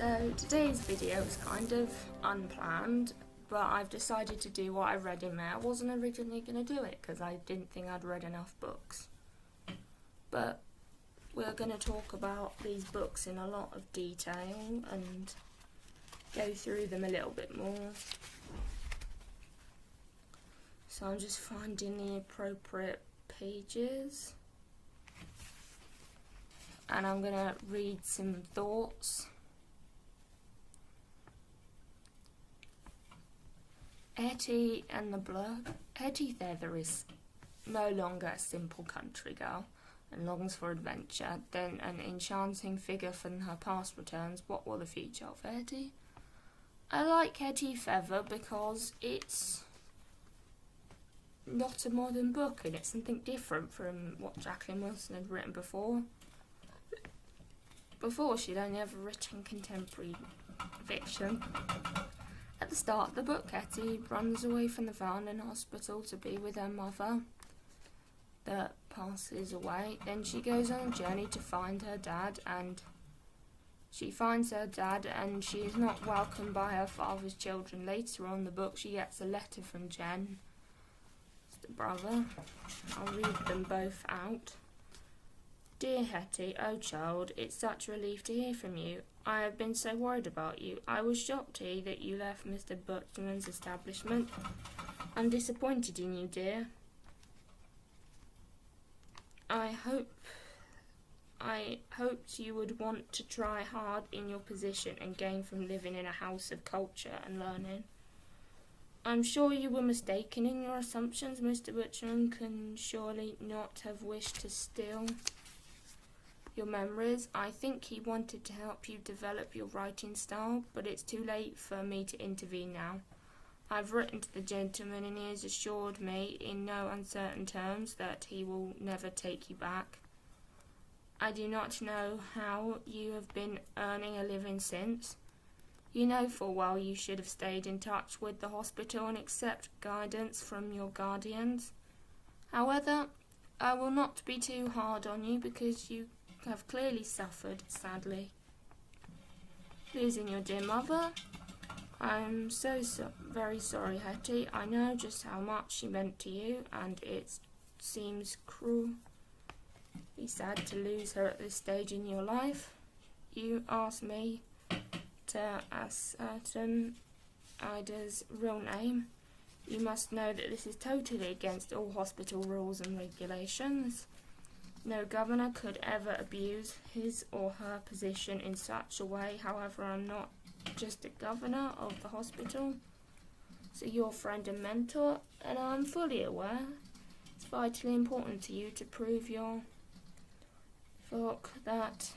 So today's video is kind of unplanned, but I've decided to do what I read in there. I wasn't originally going to do it because I didn't think I'd read enough books. But we're going to talk about these books in a lot of detail and go through them a little bit more. So I'm just finding the appropriate pages. And I'm going to read some thoughts. Hetty and the Blood. Hetty Feather is no longer a simple country girl and longs for adventure. Then an enchanting figure from her past returns. What will the future of Hetty? I like Hetty Feather because it's not a modern book and it's something different from what Jacqueline Wilson had written before. Before, she'd only ever written contemporary fiction. At the start of the book, Hetty runs away from the Foundling Hospital to be with her mother that passes away. Then she goes on a journey to find her dad, and she finds her dad and she is not welcomed by her father's children. Later on in the book, she gets a letter from Jen, the brother. I'll read them both out. Dear Hetty, oh child, it's such a relief to hear from you. I have been so worried about you. I was shocked to hear that you left Mr. Butchman's establishment. I'm disappointed in you, dear. I hoped you would want to try hard in your position and gain from living in a house of culture and learning. I'm sure you were mistaken in your assumptions. Mr. Butchman can surely not have wished to steal your memories. I think he wanted to help you develop your writing style, but it's too late for me to intervene now. I've written to the gentleman and he has assured me in no uncertain terms that he will never take you back. I do not know how you have been earning a living since. You know full well you should have stayed in touch with the hospital and accept guidance from your guardians. However, I will not be too hard on you because you have clearly suffered, sadly, losing your dear mother. I'm so very sorry, Hetty. I know just how much she meant to you, and it seems cruelly sad to lose her at this stage in your life. You asked me to ascertain Ida's real name. You must know that this is totally against all hospital rules and regulations. No governor could ever abuse his or her position in such a way. However, I'm not just a governor of the hospital, so your friend and mentor, and I'm fully aware it's vitally important to you to prove your folk that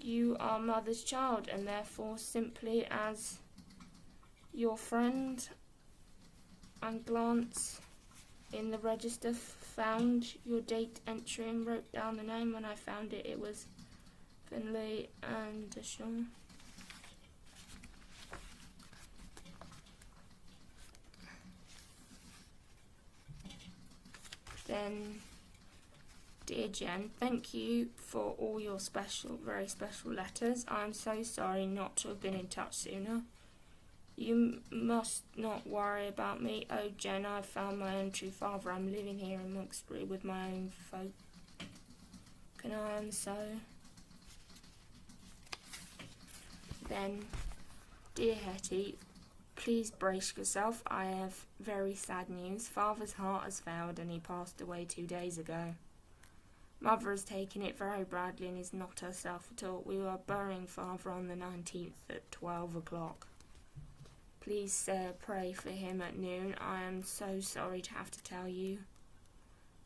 you are mother's child, and therefore simply as your friend and glance in the register found your date entry and wrote down the name. When I found it, it was Finley Anderson. Then, dear Jen, thank you for all your very special letters. I'm so sorry not to have been in touch sooner. You must not worry about me. Oh, Jen, I've found my own true father. I'm living here in Monksbury with my own folk. And I am so. Then, dear Hetty, please brace yourself. I have very sad news. Father's heart has failed and he passed away 2 days ago. Mother has taken it very badly and is not herself at all. We are burying Father on the 19th at 12 o'clock. Please pray for him at noon. I am so sorry to have to tell you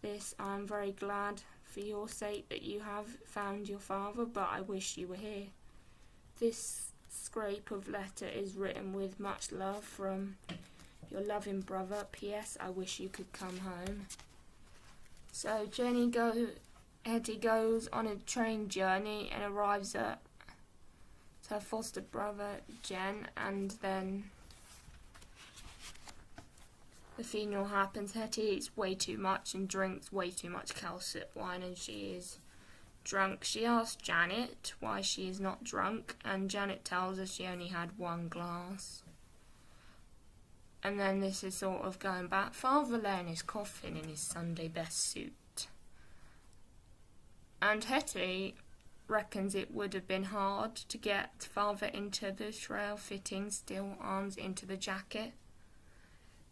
this. I am very glad for your sake that you have found your father, but I wish you were here. This scrap of letter is written with much love from your loving brother. P.S. I wish you could come home. So Hetty goes on a train journey and arrives at her foster brother Jen, and then the funeral happens. Hetty eats way too much and drinks way too much calcit wine, and she is drunk. She asks Janet why she is not drunk, and Janet tells her she only had one glass. And then this is sort of going back. Father lay in his coffin in his Sunday best suit. And Hetty reckons it would have been hard to get Father into the trail-fitting steel arms into the jacket.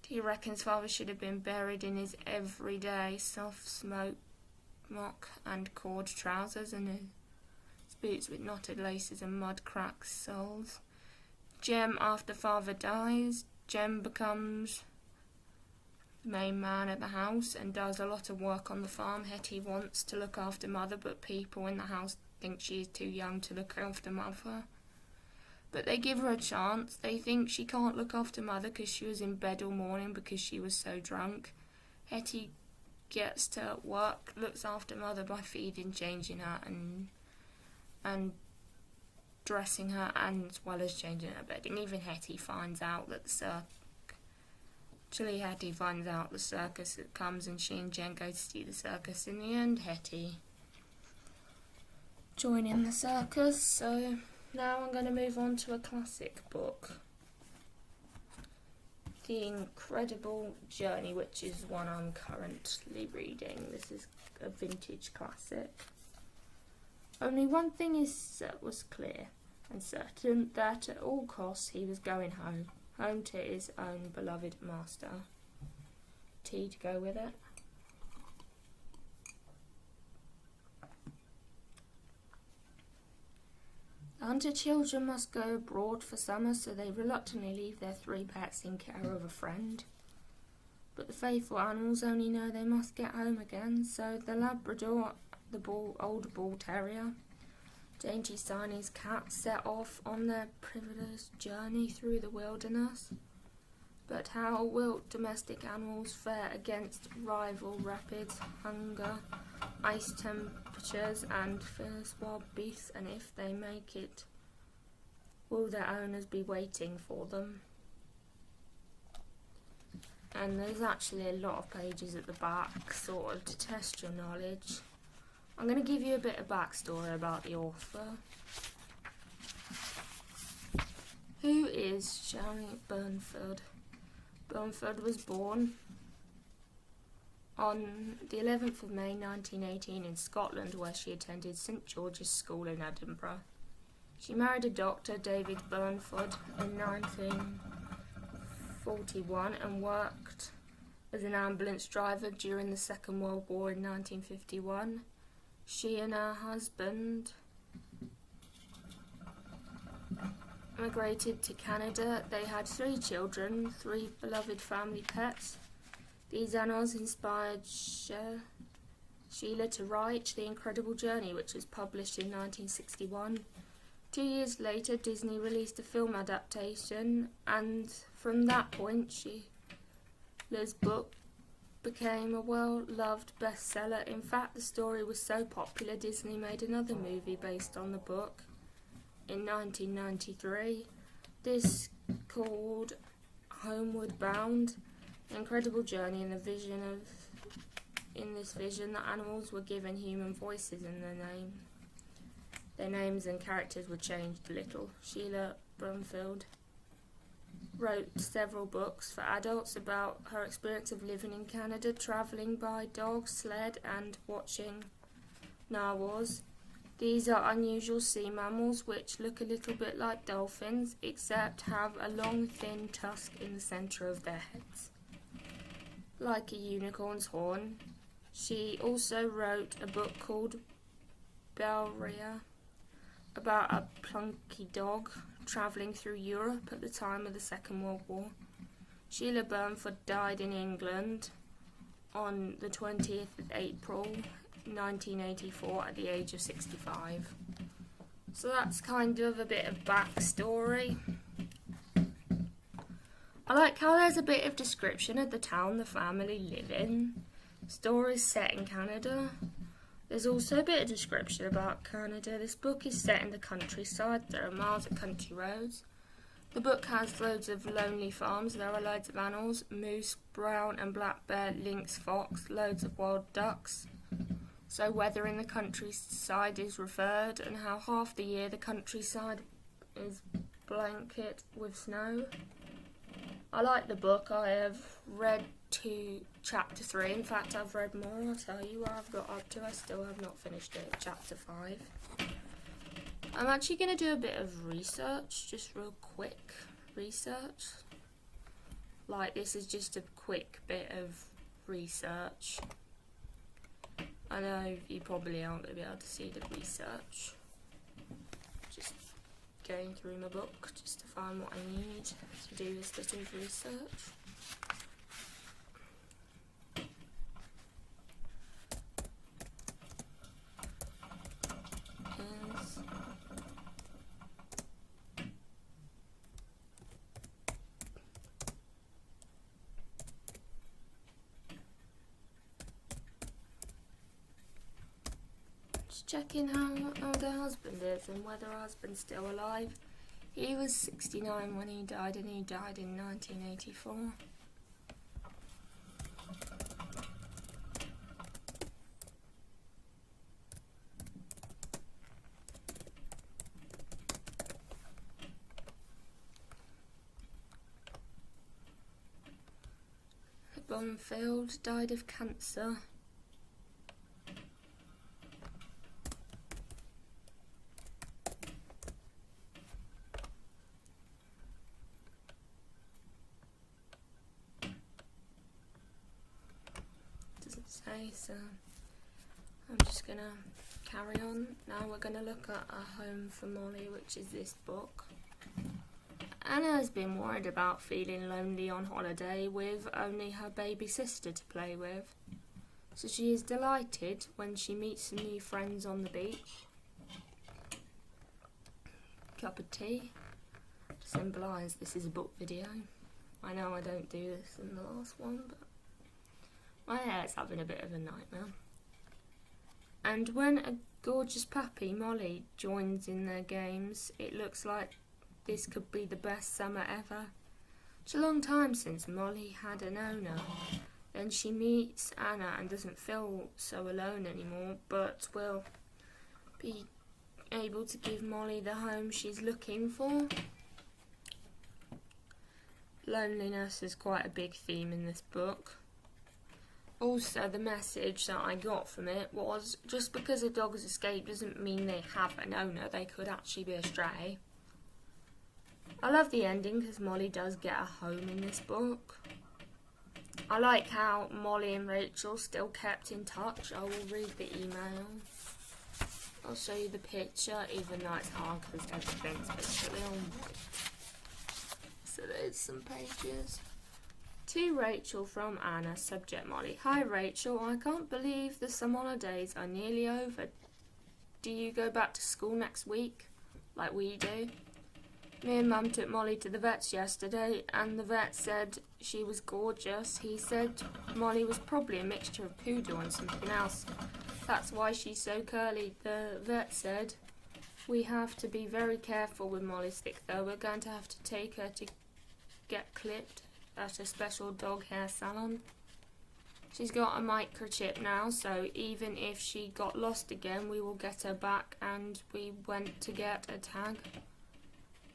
He reckons Father should have been buried in his everyday soft smoke and cord trousers and his boots with knotted laces and mud-cracked soles. Jem, after Father dies, Jem becomes the main man at the house and does a lot of work on the farm. Hetty wants to look after Mother, but people in the house think she is too young to look after Mother. But they give her a chance. They think she can't look after Mother because she was in bed all morning because she was so drunk. Hetty gets to work, looks after Mother by feeding, changing her and dressing her, and as well as changing her bed. And even Hetty finds out that Hetty finds out the circus that comes, and she and Jen go to see the circus. In the end, Hetty join in the circus. So now I'm going to move on to a classic book, The Incredible Journey, which is one I'm currently reading. This is a vintage classic. Only one thing was clear and certain, that at all costs he was going home to his own beloved master. Tea to go with it. The hunter children must go abroad for summer, so they reluctantly leave their 3 pets in care of a friend. But the faithful animals only know they must get home again, so the Labrador, the old bull terrier, Dainty Siamese cat set off on their perilous journey through the wilderness. But how will domestic animals fare against rival rapids, hunger, ice temperatures and fierce wild beasts, and if they make it, will their owners be waiting for them? And there's actually a lot of pages at the back, sort of to test your knowledge. I'm going to give you a bit of backstory about the author. Who is Shelley Burnford? Burnford was born on the 11th of May 1918 in Scotland, where she attended St George's School in Edinburgh. She married a doctor, David Burnford, in 1941 and worked as an ambulance driver during the Second World War in 1951. She and her husband migrated to Canada. They had 3 children, 3 beloved family pets. These animals inspired Sheila to write The Incredible Journey, which was published in 1961. 2 years later, Disney released a film adaptation, and from that point, Sheila's book became a well-loved bestseller. In fact, the story was so popular, Disney made another movie based on the book in 1993. This called Homeward Bound, Incredible Journey. In this vision, the animals were given human voices in their names and characters were changed a little. Sheila Brumfield wrote several books for adults about her experience of living in Canada, travelling by dog, sled and watching narwhals. These are unusual sea mammals which look a little bit like dolphins, except have a long thin tusk in the centre of their heads, like a unicorn's horn. She also wrote a book called Bellow about a plunky dog travelling through Europe at the time of the Second World War. Sheila Burnford died in England on the 20th of April 1984 at the age of 65. So that's kind of a bit of backstory. I like how there's a bit of description of the town the family live in. Stories set in Canada. There's also a bit of description about Canada. This book is set in the countryside. There are miles of country roads. The book has loads of lonely farms. There are loads of animals: moose, brown and black bear, lynx, fox, loads of wild ducks, So weather in the countryside is referred, and how half the year the countryside is blanket with snow. I like the book. I have read to chapter 3. In fact, I've read more. I'll tell you where I've got up to. I still have not finished it. Chapter 5. I'm actually going to do a bit of research, just real quick research. Like, this is just a quick bit of research. I know you probably aren't going to be able to see the research. Just going through my book just to find what I need to do this bit of research. Checking how the husband is and whether her husband's still alive. He was 69 when he died, and he died in 1984. Bonfield died of cancer. So I'm just gonna carry on. Now we're gonna look at A Home for Molly, which is this book. Anna has been worried about feeling lonely on holiday with only her baby sister to play with. So she is delighted when she meets some new friends on the beach. Cup of tea to symbolise this is a book video. I know I don't do this in the last one, but my hair's having a bit of a nightmare. And when a gorgeous puppy, Molly, joins in their games, it looks like this could be the best summer ever. It's a long time since Molly had an owner. Then she meets Anna and doesn't feel so alone anymore, but will be able to give Molly the home she's looking for. Loneliness is quite a big theme in this book. Also, the message that I got from it was, just because a dog has escaped doesn't mean they have an owner. They could actually be a stray. I love the ending because Molly does get a home in this book. I like how Molly and Rachel still kept in touch. I will read the email. I'll show you the picture, even though it's hard because everything's basically on white. So there's some pages. To Rachel from Anna, subject Molly. Hi Rachel, I can't believe the summer holidays are nearly over. Do you go back to school next week, like we do? Me and Mum took Molly to the vet's yesterday, and the vet said she was gorgeous. He said Molly was probably a mixture of poodle and something else. That's why she's so curly. The vet said we have to be very careful with Molly's stick, though. We're going to have to take her to get clipped at a special dog hair salon. She's got a microchip now, so even if she got lost again, we will get her back. And we went to get a tag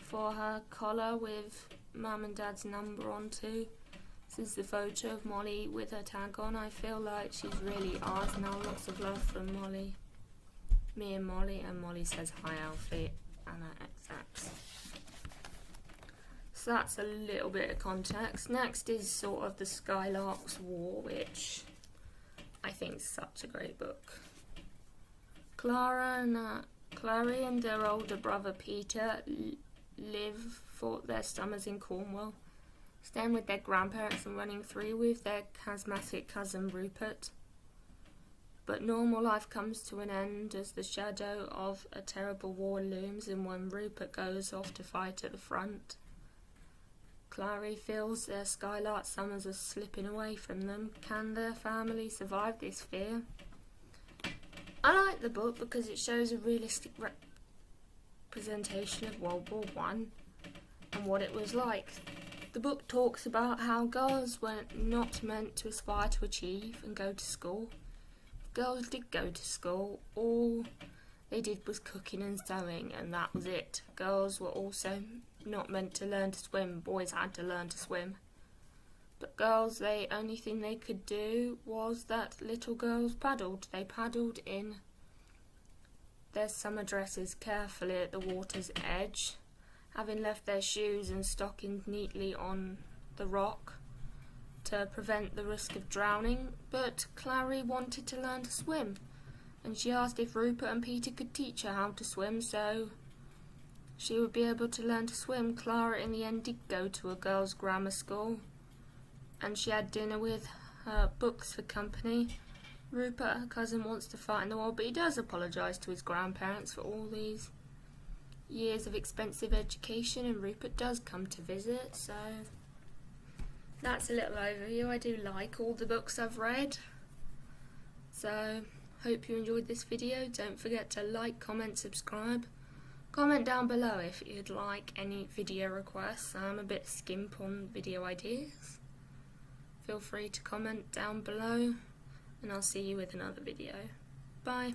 for her collar with Mum and Dad's number on too. This is the photo of Molly with her tag on. I feel like she's really ours now. Lots of love from Molly. Me and Molly says hi Alfie, Anna XX. So that's a little bit of context. Next is sort of the Skylark's War, which I think is such a great book. Clary and their older brother Peter live for their summers in Cornwall, staying with their grandparents and running free with their charismatic cousin Rupert. But normal life comes to an end as the shadow of a terrible war looms, and when Rupert goes off to fight at the front, Clary feels their Skylark summers are slipping away from them. Can their family survive this fear? I like the book because it shows a realistic representation of World War I and what it was like. The book talks about how girls were not meant to aspire to achieve and go to school. girls did go to school. All they did was cooking and sewing, and that was it. Girls were also not meant to learn to swim. Boys had to learn to swim. But girls, the only thing they could do was that little girls paddled. They paddled in their summer dresses carefully at the water's edge, having left their shoes and stockings neatly on the rock to prevent the risk of drowning. But Clary wanted to learn to swim, and she asked if Rupert and Peter could teach her how to swim so she would be able to learn to swim. Clara in the end did go to a girls' grammar school, and she had dinner with her books for company. Rupert, her cousin, wants to fight in the war, but he does apologise to his grandparents for all these years of expensive education, and Rupert does come to visit. So that's a little overview. I do like all the books I've read. So hope you enjoyed this video. Don't forget to like, comment, subscribe. Comment down below if you'd like any video requests. I'm a bit skimp on video ideas. Feel free to comment down below, and I'll see you with another video. Bye.